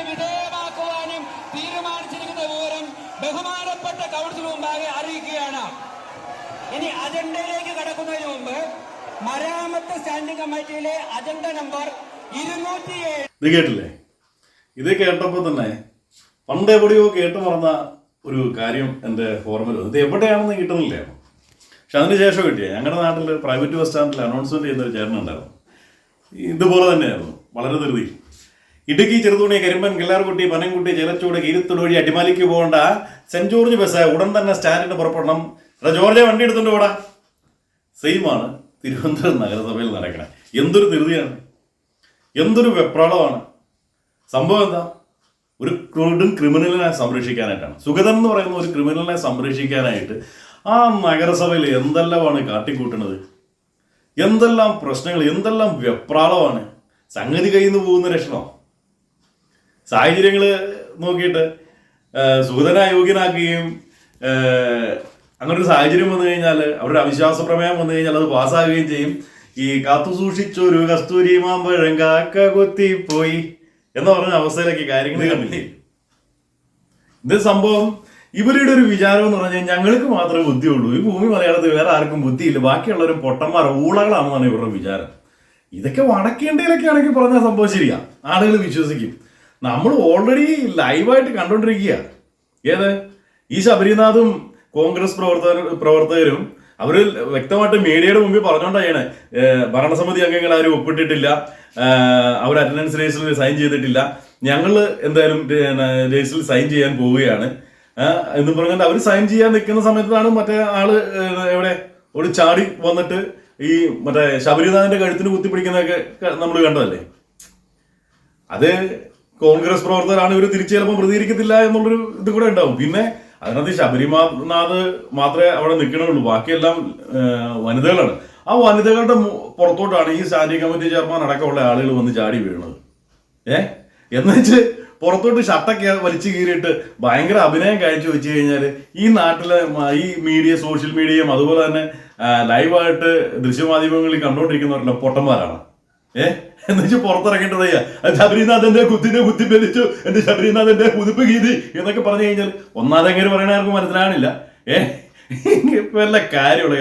വിധേയമാക്കുവാനും തീരുമാനിച്ചിരിക്കുന്ന വിവരം ബഹുമാനപ്പെട്ട കൗൺസിൽ മുമ്പാകെ അറിയിക്കുകയാണ്. ഇനി അജണ്ടയിലേക്ക് കടക്കുന്നതിന് മുമ്പ് മരാമത്ത് സ്റ്റാൻഡിംഗ് കമ്മിറ്റിയിലെ അജണ്ട നമ്പർ 207 ഇത് കേട്ടില്ലേ? ഇത് കേട്ടപ്പോൾ തന്നെ പണ്ടെവിടെയോ കേട്ടു മറന്ന ഒരു കാര്യം എൻ്റെ ഓർമ്മയിൽ വന്നു. ഇത് എവിടെയാണെന്ന് കിട്ടുന്നില്ല. പക്ഷെ അതിന് ശേഷം കിട്ടിയ ഞങ്ങളുടെ നാട്ടിൽ പ്രൈവറ്റ് ബസ് സ്റ്റാൻഡിൽ അനൗൺസ്മെന്റ് ചെയ്യുന്ന ഒരു ചേട്ടനുണ്ടായിരുന്നു. ഇതുപോലെ തന്നെയായിരുന്നു, വളരെ ധൃതി. ഇടുക്കി, ചെറുതോണി, കരിമ്പൻ, കില്ലാർകുട്ടി, പനംകുട്ടി, ചേലച്ചൂട്, കീരിത്തോട് വഴി അടിമാലിക്ക് പോകേണ്ട സെന്റ് ജോർജ് ബസ് ഉടൻ തന്നെ സ്റ്റാൻഡിന് പുറപ്പെടണം. ജോർജെ വണ്ടി എടുത്തുകൊണ്ട് പോടാ. സെയിമാണ് തിരുവനന്തപുരം നഗരസഭയിൽ നടക്കണേ. എന്തൊരു ധൃതിയാണ്, എന്തൊരു വെപ്രാളമാണ്. സംഭവം എന്താ? ഒരു ക്രിമിനലിനെ സംരക്ഷിക്കാനായിട്ടാണ്. സുഗതൻ എന്ന് പറയുന്ന ഒരു ക്രിമിനലിനെ സംരക്ഷിക്കാനായിട്ട് ആ നഗരസഭയിൽ എന്തെല്ലാമാണ് കാട്ടിക്കൂട്ടുന്നത്, എന്തെല്ലാം പ്രശ്നങ്ങൾ, എന്തെല്ലാം വെപ്രാളമാണ്. സംഗതി കയ്യിൽ നിന്ന് പോകുന്ന ലക്ഷണം. സാഹചര്യങ്ങൾ നോക്കിയിട്ട് സുഗതനെ അയോഗ്യനാക്കുകയും അങ്ങനൊരു സാഹചര്യം വന്നു കഴിഞ്ഞാൽ, അവരുടെ അവിശ്വാസ പ്രമേയം വന്നു കഴിഞ്ഞാൽ അത് പാസ്സാകുകയും ചെയ്യും. ഈ കാത്തു സൂക്ഷിച്ചൊരു കസ്തൂരി മാമ്പഴം കാക്ക കൊത്തിപ്പോയി എന്ന് പറഞ്ഞ അവസ്ഥയിലേക്ക് കാര്യങ്ങൾ കണ്ടില്ലേ? ഇത് സംഭവം ഇവരുടെ ഒരു വിചാരം എന്ന് പറഞ്ഞാൽ ഞങ്ങൾക്ക് മാത്രമേ ബുദ്ധിയുള്ളൂ, ഈ ഭൂമി മലയാളത്തിൽ വേറെ ആർക്കും ബുദ്ധിയില്ല, ബാക്കിയുള്ളവരും പൊട്ടന്മാർ ഊളകളാണെന്നാണ് ഇവരുടെ വിചാരം. ഇതൊക്കെ വടക്കേണ്ടയിലൊക്കെ ആണെങ്കിൽ പറഞ്ഞാൽ സംഭവം ശരിയാ, ആളുകൾ വിശ്വസിക്കും. നമ്മൾ ഓൾറെഡി ലൈവായിട്ട് കണ്ടോണ്ടിരിക്കുക. ഏത് ഈ ശബരിനാഥും കോൺഗ്രസ് പ്രവർത്തകരും അവർ വ്യക്തമായിട്ട് മീഡിയയുടെ മുമ്പിൽ പറഞ്ഞുകൊണ്ടാണ് ഭരണസമിതി അംഗങ്ങൾ ആരും ഒപ്പിട്ടിട്ടില്ല, അവർ അറ്റൻഡൻസ് രജിസ്റ്ററിൽ സൈൻ ചെയ്തിട്ടില്ല, ഞങ്ങൾ എന്തായാലും രജിസ്റ്ററിൽ സൈൻ ചെയ്യാൻ പോവുകയാണ് എന്ന് പറഞ്ഞുകൊണ്ട് അവർ സൈൻ ചെയ്യാൻ നിൽക്കുന്ന സമയത്താണ് മറ്റേ ആള് എവിടെ ഒരു ചാടി വന്നിട്ട് ഈ മറ്റേ ശബരിനാഥന്റെ കഴുത്തിന് കുത്തിപ്പിടിക്കുന്നതൊക്കെ നമ്മൾ കണ്ടതല്ലേ. അത് കോൺഗ്രസ് പ്രവർത്തകരാണ്, ഇവർ തിരിച്ചു ചിലപ്പോൾ പ്രതികരിക്കത്തില്ല എന്നുള്ളൊരു ഇത് കൂടെ ഉണ്ടാവും. പിന്നെ അതിനകത്ത് ശബരിനാഥ് മാത്രമേ അവിടെ നിൽക്കണുള്ളൂ, ബാക്കിയെല്ലാം വനിതകളാണ്. ആ വനിതകളുടെ പുറത്തോട്ടാണ് ഈ സ്റ്റാൻഡിംഗ് കമ്മിറ്റി ചെയർമാൻ അടക്കമുള്ള ആളുകൾ വന്ന് ചാടി വീഴുന്നത്. എന്നുവെച്ച് പുറത്തോട്ട് ഷട്ടൊക്കെ വലിച്ചു കീറിയിട്ട് ഭയങ്കര അഭിനയം കാഴ്ച വെച്ച് കഴിഞ്ഞാൽ ഈ നാട്ടിലെ ഈ മീഡിയ, സോഷ്യൽ മീഡിയയും അതുപോലെ തന്നെ ലൈവായിട്ട് ദൃശ്യമാധ്യമങ്ങളിൽ കണ്ടുകൊണ്ടിരിക്കുന്നവരെല്ലാം പൊട്ടന്മാരാണ്. എന്ന് വെച്ചാൽ പുറത്തിറങ്ങേണ്ടത് ശബരിനാഥന്റെ കുത്തിപ്പലിച്ചു, എന്റെ ശബരിനാഥന്റെ പുതുപ്പ് ഗീതി എന്നൊക്കെ പറഞ്ഞു കഴിഞ്ഞാൽ ഒന്നാതെങ്ങനെ പറയണ ആർക്കും മനസ്സിലാകണില്ല. വല്ല കാര്യമുള്ള